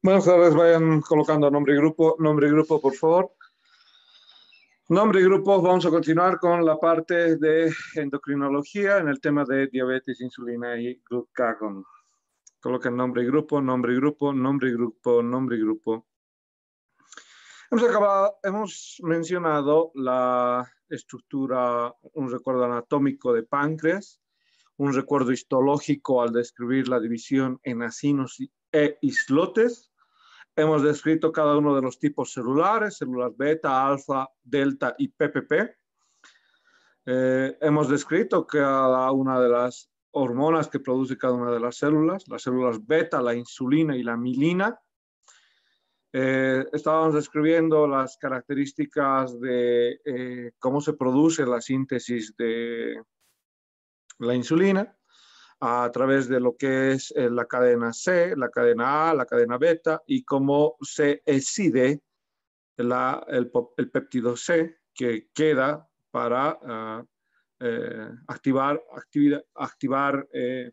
Buenas tardes, vayan colocando nombre y grupo, por favor. Nombre y grupo, vamos a continuar con la parte de endocrinología en el tema de diabetes, insulina y glucagón. Coloquen nombre y grupo, nombre y grupo, nombre y grupo, nombre y grupo. Hemos mencionado la estructura, un recuerdo anatómico de páncreas, un recuerdo histológico al describir la división en acinos e islotes. Hemos descrito cada uno de los tipos celulares, células beta, alfa, delta y PPP. Hemos descrito cada una de las hormonas que produce cada una de las células beta, la insulina y la milina. Estábamos describiendo las características de cómo se produce la síntesis de la insulina a través de lo que es la cadena C, la cadena A, la cadena beta y cómo se excide el péptido C que queda para activar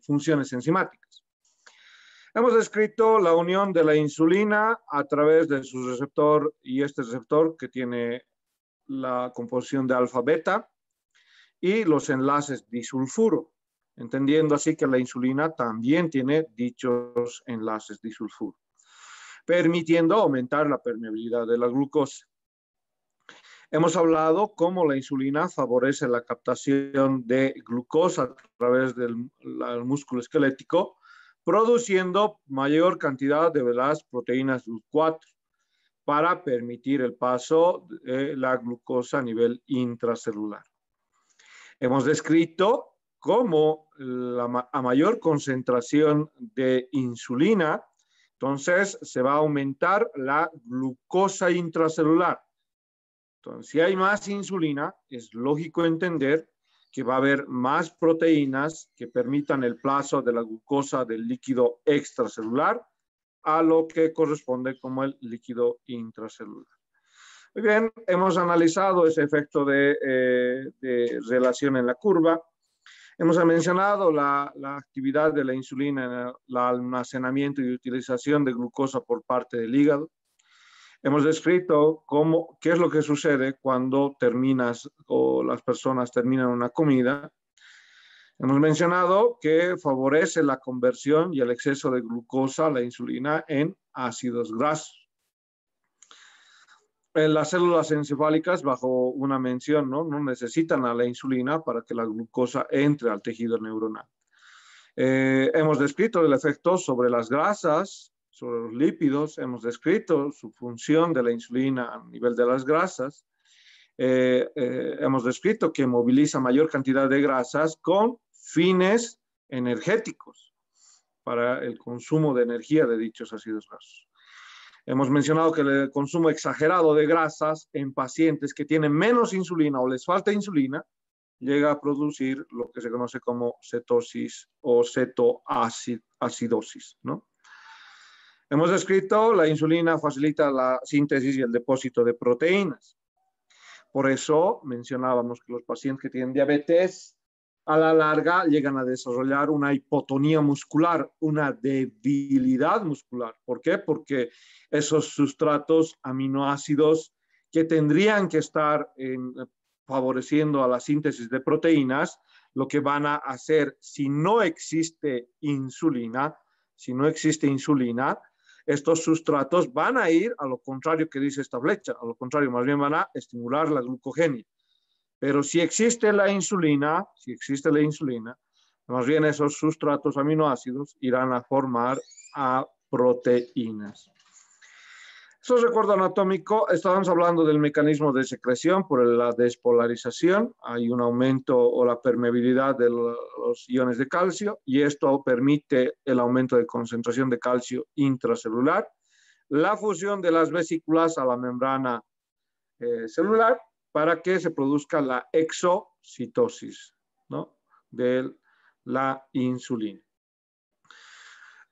funciones enzimáticas. Hemos descrito la unión de la insulina a través de su receptor y este receptor que tiene la composición de alfa-beta y los enlaces disulfuro, entendiendo así que la insulina también tiene dichos enlaces disulfuro, permitiendo aumentar la permeabilidad de la glucosa. Hemos hablado cómo la insulina favorece la captación de glucosa a través del músculo esquelético, produciendo mayor cantidad de las proteínas GLUT4 para permitir el paso de la glucosa a nivel intracelular. Hemos descrito cómo a mayor concentración de insulina, entonces se va a aumentar la glucosa intracelular. Entonces, si hay más insulina, es lógico entender que va a haber más proteínas que permitan el paso de la glucosa del líquido extracelular a lo que corresponde como el líquido intracelular. Muy bien, hemos analizado ese efecto de relación en la curva. Hemos mencionado la actividad de la insulina en el almacenamiento y utilización de glucosa por parte del hígado. Hemos descrito qué es lo que sucede cuando terminas o las personas terminan una comida. Hemos mencionado que favorece la conversión y el exceso de glucosa, la insulina, en ácidos grasos. Las células encefálicas, bajo una mención, no necesitan a la insulina para que la glucosa entre al tejido neuronal. Hemos descrito el efecto sobre las grasas, sobre los lípidos. Hemos descrito su función de la insulina a nivel de las grasas. Hemos descrito que moviliza mayor cantidad de grasas con fines energéticos para el consumo de energía de dichos ácidos grasos. Hemos mencionado que el consumo exagerado de grasas en pacientes que tienen menos insulina o les falta insulina llega a producir lo que se conoce como cetosis o cetoacidosis, ¿no? Hemos descrito la insulina facilita la síntesis y el depósito de proteínas. Por eso mencionábamos que los pacientes que tienen diabetes a la larga llegan a desarrollar una hipotonía muscular, una debilidad muscular. ¿Por qué? Porque esos sustratos aminoácidos que tendrían que estar favoreciendo a la síntesis de proteínas, lo que van a hacer si no existe insulina, estos sustratos van a ir a lo contrario que dice esta flecha, a lo contrario, más bien van a estimular la glucogenia. Pero si existe la insulina, más bien esos sustratos aminoácidos irán a formar a proteínas. Eso es recuerdo anatómico. Estábamos hablando del mecanismo de secreción por la despolarización. Hay un aumento o la permeabilidad de los iones de calcio y esto permite el aumento de concentración de calcio intracelular, la fusión de las vesículas a la membrana celular para que se produzca la exocitosis, ¿no?, de la insulina.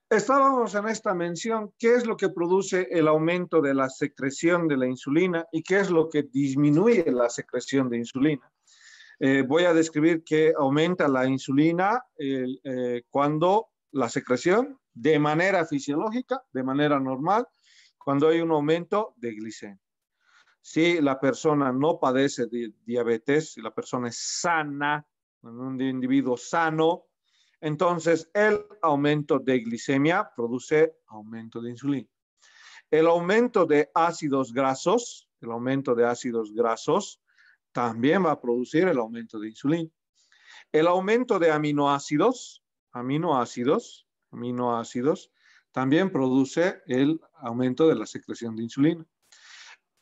Estábamos en esta mención, ¿qué es lo que produce el aumento de la secreción de la insulina y qué es lo que disminuye la secreción de insulina? Voy a describir que aumenta la insulina cuando la secreción de manera fisiológica, de manera normal, cuando hay un aumento de glicemia. Si la persona no padece de diabetes, si la persona es sana, un individuo sano, entonces el aumento de glicemia produce aumento de insulina. El aumento de ácidos grasos, también va a producir el aumento de insulina. El aumento de aminoácidos, también produce el aumento de la secreción de insulina.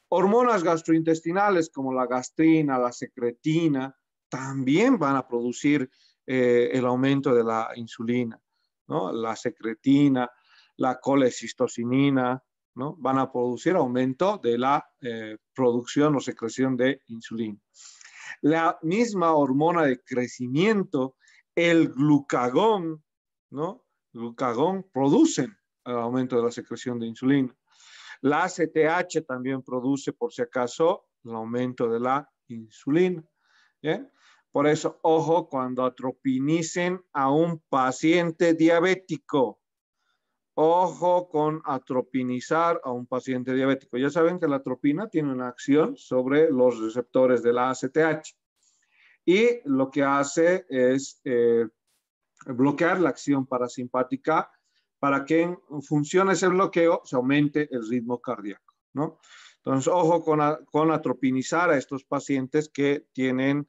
Hormonas gastrointestinales como la gastrina, la secretina, también van a producir el aumento de la insulina, ¿no? La secretina, la colecistocinina, ¿no? Van a producir aumento de la producción o secreción de insulina. La misma hormona de crecimiento, el glucagón, ¿no? Glucagón producen el aumento de la secreción de insulina. La ACTH también produce, por si acaso, el aumento de la insulina. ¿Bien? Por eso, ojo cuando atropinicen a un paciente diabético. Ojo con atropinizar a un paciente diabético. Ya saben que la atropina tiene una acción sobre los receptores de la ACTH. Y lo que hace es bloquear la acción parasimpática para que en función de ese bloqueo se aumente el ritmo cardíaco, ¿no? Entonces, ojo con atropinizar a estos pacientes que tienen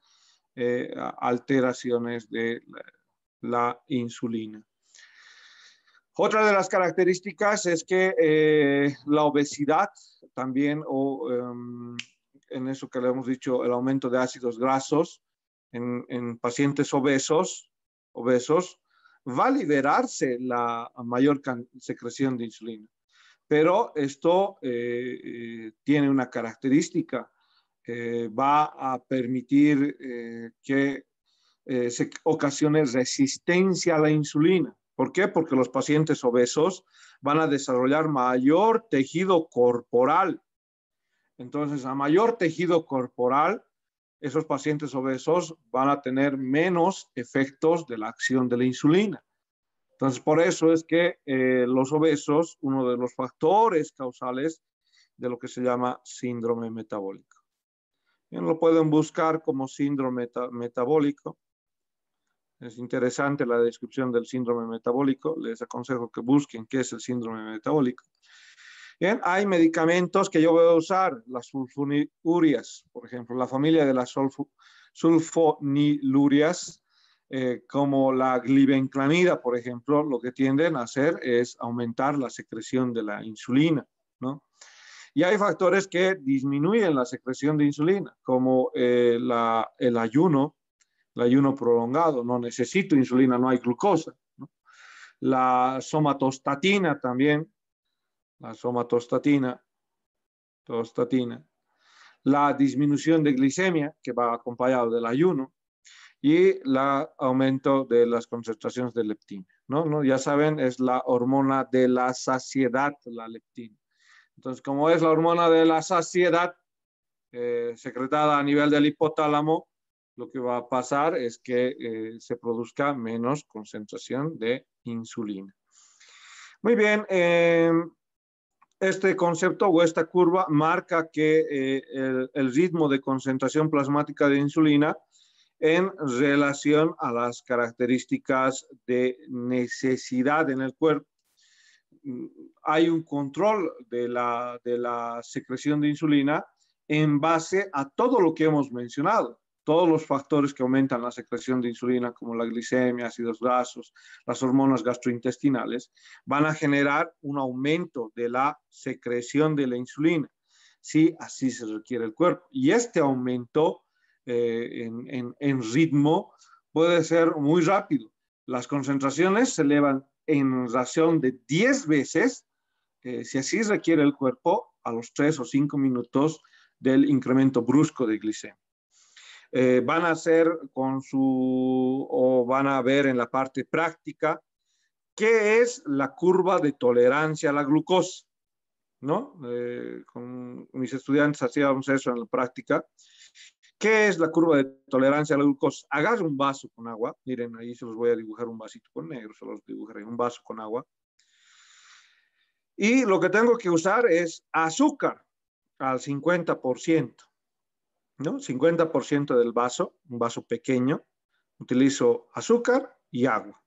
alteraciones de la insulina. Otra de las características es que la obesidad también, en eso que le hemos dicho, el aumento de ácidos grasos en pacientes obesos, va a liberarse la mayor secreción de insulina. Pero esto tiene una característica, va a permitir que se ocasione resistencia a la insulina. ¿Por qué? Porque los pacientes obesos van a desarrollar mayor tejido corporal. Entonces, a mayor tejido corporal, esos pacientes obesos van a tener menos efectos de la acción de la insulina. Entonces, por eso es que los obesos, uno de los factores causales de lo que se llama síndrome metabólico. Bien, lo pueden buscar como síndrome metabólico. Es interesante la descripción del síndrome metabólico. Les aconsejo que busquen qué es el síndrome metabólico. Bien, hay medicamentos que yo voy a usar, las sulfonilurias, por ejemplo, la familia de las sulfonilurias, como la glibenclamida, por ejemplo, lo que tienden a hacer es aumentar la secreción de la insulina, ¿no? Y hay factores que disminuyen la secreción de insulina, como el ayuno prolongado. No necesito insulina, no hay glucosa, ¿no? La somatostatina también, la disminución de glicemia, que va acompañado del ayuno, y el aumento de las concentraciones de leptina, ¿no? Ya saben, es la hormona de la saciedad, la leptina. Entonces, como es la hormona de la saciedad secretada a nivel del hipotálamo, lo que va a pasar es que se produzca menos concentración de insulina. Muy bien, este concepto o esta curva marca que el ritmo de concentración plasmática de insulina en relación a las características de necesidad en el cuerpo. Hay un control de la secreción de insulina en base a todo lo que hemos mencionado. Todos los factores que aumentan la secreción de insulina, como la glicemia, ácidos grasos, las hormonas gastrointestinales, van a generar un aumento de la secreción de la insulina, si así se requiere el cuerpo. Y este aumento en ritmo puede ser muy rápido. Las concentraciones se elevan en razón de 10 veces, si así requiere el cuerpo, a los 3 o 5 minutos del incremento brusco de glicemia. Van a hacer o van a ver en la parte práctica qué es la curva de tolerancia a la glucosa, ¿no? Con mis estudiantes hacíamos eso en la práctica. ¿Qué es la curva de tolerancia a la glucosa? Agarra un vaso con agua. Miren, ahí se los voy a dibujar un vasito con negro, se los dibujaré, un vaso con agua. Y lo que tengo que usar es azúcar al 50%, ¿no? 50% del vaso, un vaso pequeño, utilizo azúcar y agua.